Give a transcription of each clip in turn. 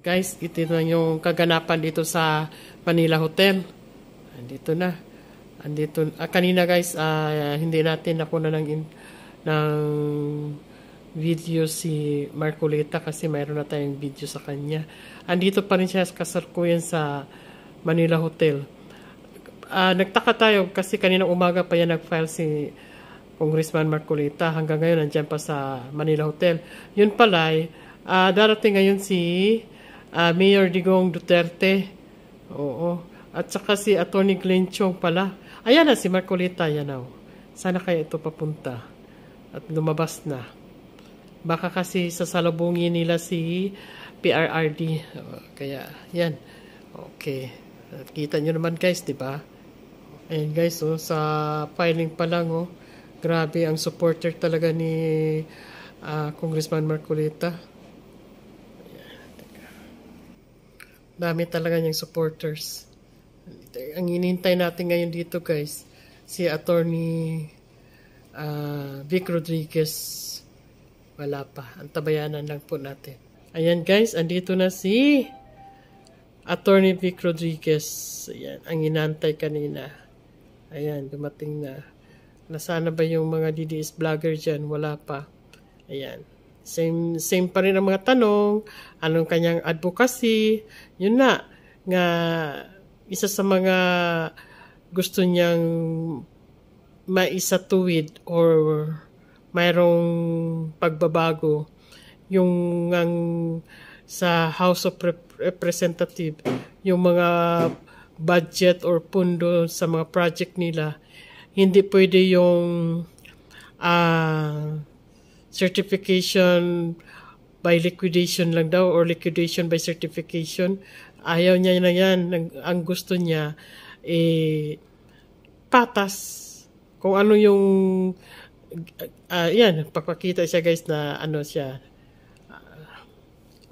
Guys, ito na yung kaganapan dito sa Manila Hotel. Andito na. Kanina guys, hindi natin nakuha ng video si Marcoleta kasi mayroon na tayong video sa kanya. Andito pa rin siya kasalukuyan sa Manila Hotel. Nagtaka tayo kasi kanina umaga pa yan nag-file si Congressman Marcoleta. Hanggang ngayon nandyan pa sa Manila Hotel. Yun pala, darating ngayon si Mayor Digong Duterte. Oo. At saka si Attorney Glenn Chong pala. Ayan na si Marcoleta. Yan na. Sana kaya ito papunta. At lumabas na. Baka kasi sasalubungin nila si PRRD. Kaya, yan. Okay. Kita nyo naman guys, di ba? Ayan guys, sa filing pa lang, grabe ang supporter talaga ni Congressman Marcoleta. Dami talaga niyang supporters. Ang inintay natin ngayon dito guys, si Attorney Vic Rodriguez. Wala pa. Antabayanan lang po natin. Ayan guys, andito na si Attorney Vic Rodriguez. Ayan, ang inantay kanina. Ayan, dumating na. Nasaan na ba yung mga DDS vlogger dyan? Wala pa. Ayan. Same pa rin ang mga tanong, anong kanyang advocacy, yun na, nga isa sa mga gusto niyang maisatuwid or mayroong pagbabago, yung sa House of Representative, yung mga budget or pundo sa mga project nila, hindi pwede yung certification by liquidation lang daw or liquidation by certification. Ayaw niya na yan. Ang gusto niya, patas. Kung ano yung, yan, papakita siya guys na ano siya,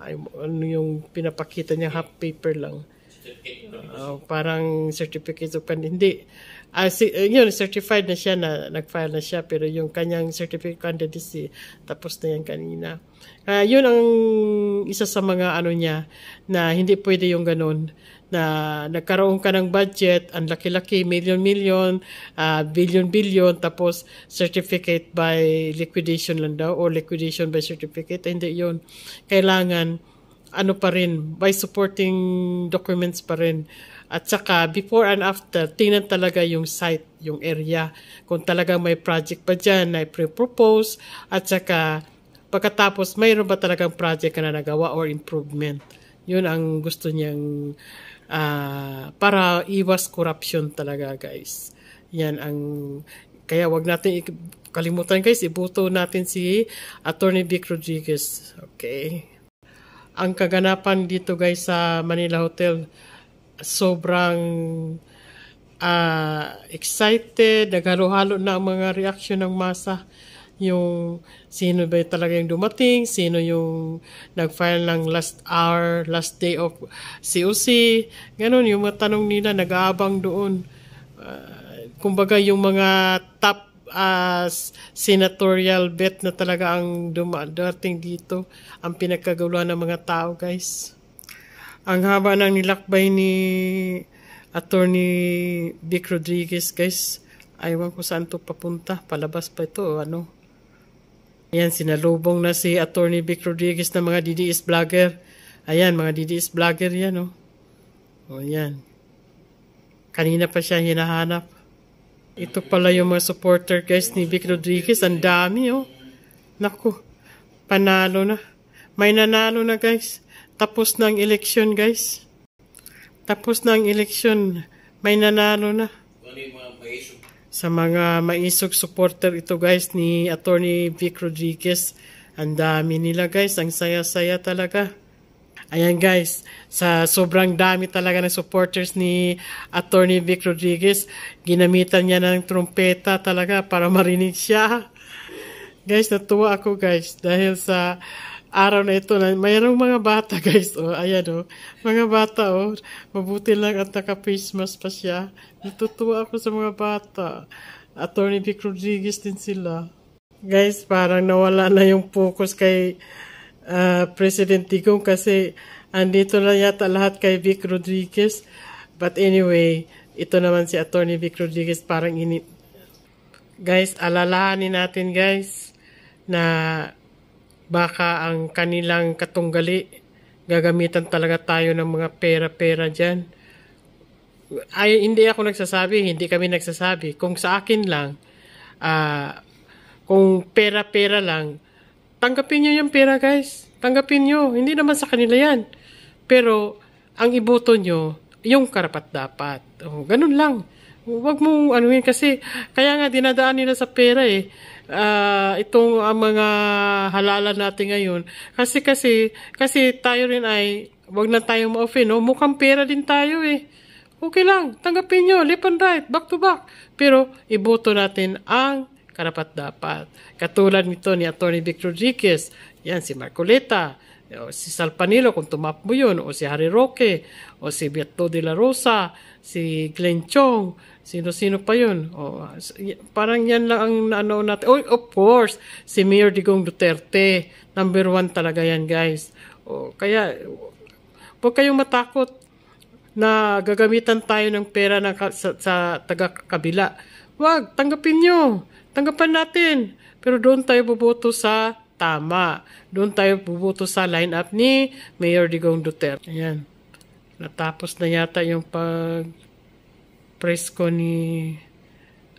ano yung pinapakita niya, half paper lang. Parang certificate of hindi. Yun, certified na siya, nag-file na siya, pero yung kanyang certificate of candidacy, tapos na yan kanina. Yun ang isa sa mga ano niya, na hindi pwede yung ganun, na nagkaroon ka ng budget, ang laki-laki, million-million, billion-billion, tapos certificate by liquidation lang daw, or liquidation by certificate, hindi yun. Kailangan, ano pa rin, by supporting documents pa rin. At saka, before and after, tingnan talaga yung site, yung area. Kung talagang may project pa dyan na pre-propose. At saka, pagkatapos, mayroon ba talagang project na nagawa or improvement. Yun ang gusto niyang, para iwas corruption talaga, guys. Yan ang, kaya wag natin kalimutan, guys, ibuto natin si Attorney Vic Rodriguez. Okay. Ang kaganapan dito, guys, sa Manila Hotel, sobrang excited, naghalo-halo na ang mga reaksyon ng masa. Yung sino ba talaga yung dumating, sino yung nag-file ng last hour, last day of COC. Ganon, yung mga tanong nila, nag-aabang doon. Kumbaga yung mga top senatorial bet na talaga ang dumating dito, ang pinagkaguluhan ng mga tao, guys. Ang haba ng nilakbay ni Attorney Vic Rodriguez, guys. Aywan ko saan to papunta. Palabas pa ito, ano. Ayan, sinalubong na si Attorney Vic Rodriguez ng mga DDS vlogger. Ayan, mga DDS vlogger yan, oh. O, ayan. Kanina pa siya hinahanap. Ito pala yung mga supporter, guys, ni Vic Rodriguez. Ang dami, oh. Naku, panalo na. May nanalo na, guys. Tapos na ang eleksyon, guys. Tapos na ang eleksyon. May nanalo na. Sa mga maisog supporter ito, guys, ni Attorney Vic Rodriguez. Ang dami nila, guys. Ang saya-saya talaga. Ayan, guys. Sa sobrang dami talaga ng supporters ni Attorney Vic Rodriguez, ginamitan niya ng trumpeta talaga para marinig siya. Guys, natuwa ako, guys. Dahil sa araw na ito, mayroong mga bata, guys. Oh, ayan, oh. Mga bata, oh. Mabuti lang at naka-face mask pa siya. Natutuwa ako sa mga bata. Attorney Vic Rodriguez din sila. Guys, parang nawala na yung focus kay President Digong kasi Andito na yata lahat kay Vic Rodriguez. But anyway, ito naman si Attorney Vic Rodriguez parang Guys, alalahanin natin guys na baka ang kanilang katunggali gagamitan talaga tayo ng mga pera-pera dyan. Ay, hindi ako nagsasabi, hindi kami nagsasabi. Kung sa akin lang, kung pera-pera lang, tanggapin nyo yung pera guys. Tanggapin nyo. Hindi naman sa kanila yan. Pero, ang iboto nyo, yung karapat-dapat. Oh, ganun lang. Huwag mong anuhin kasi, kaya nga dinadaan nila sa pera eh. Itong mga halalan natin ngayon. Kasi tayo rin ay, wag na tayong ma-offend. No? Mukhang pera din tayo eh. Okay lang, tanggapin nyo, left and right, back to back. Pero, iboto natin ang karapat-dapat. Katulad nito ni Atty. Vic Rodriguez, yan si Marcoleta, o si Salpanilo kung tumakbo yun, o si Harry Roque, o si Beto de la Rosa, si Glenn Chong, sino-sino pa yun. O, parang yan lang ang naano natin. Oh, of course, si Mayor Digong Duterte, number 1 talaga yan guys. O, kaya, huwag kayong matakot na gagamitan tayo ng pera sa taga-kabila. Wag, tanggapin nyo. Tanggapan natin. Pero doon tayo buboto sa tama. Doon tayo buboto sa line-up ni Mayor Digong Duterte. Ayan. Natapos na yata yung pag-press ko ni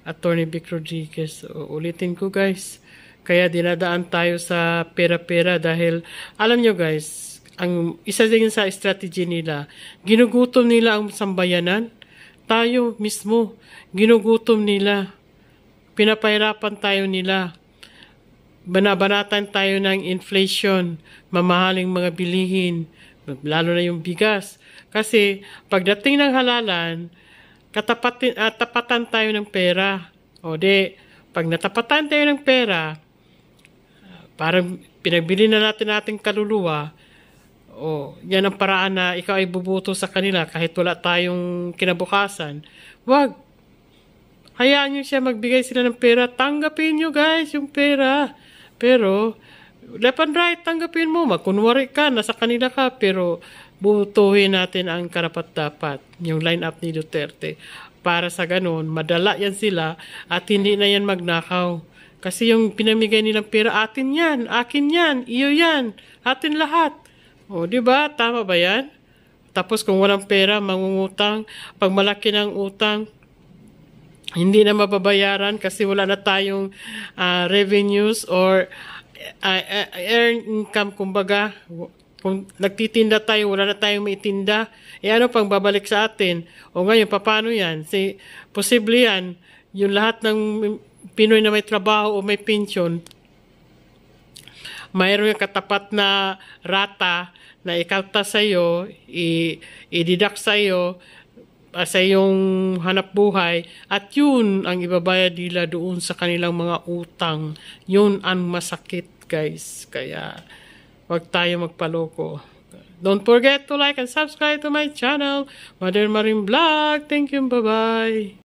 Atty. Vic Rodriguez. Ulitin ko guys. Kaya dinadaan tayo sa pera-pera dahil alam nyo guys, ang isa din sa strategy nila, ginugutom nila ang sambayanan. Tayo mismo, ginugutom nila. Pinapahirapan tayo nila. Banabanatan tayo ng inflation, mamahaling mga bilihin, lalo na yung bigas. Kasi pagdating ng halalan, tapatan tayo ng pera. O pag natapatan tayo ng pera, parang pinagbili na natin ating kaluluwa, yan ang paraan na ikaw ay bubuto sa kanila kahit wala tayong kinabukasan. Wag. Hayaan nyo siya, magbigay sila ng pera. Tanggapin nyo guys yung pera. Pero, left and right, tanggapin mo. Magkunwari ka, nasa kanila ka. Pero, butuhin natin ang karapat-dapat. Yung line-up ni Duterte. Para sa ganun, madala yan sila at hindi na yan magnakaw. Kasi yung pinamigay nilang pera, atin yan, akin yan, iyo yan, atin lahat. O, di ba? Tama ba yan? Tapos kung walang pera, mangungutang. Pag malaki ng utang, hindi na mababayaran kasi wala na tayong revenues or earned income, kumbaga. Kung nagtitinda tayo, wala na tayong maitinda, ano pang babalik sa atin? O ngayon, paano yan? Posible yan, yung lahat ng Pinoy na may trabaho o may pension, mayroon yung katapat na rata na ikalta sa'yo, i-deduct sa'yo sa iyong hanap buhay, at yun ang ibabayad nila doon sa kanilang mga utang. Yun ang masakit guys. Kaya wag tayo magpaloko. Don't forget to like and subscribe to my channel, Mother Marin Vlog. Thank you, bye-bye.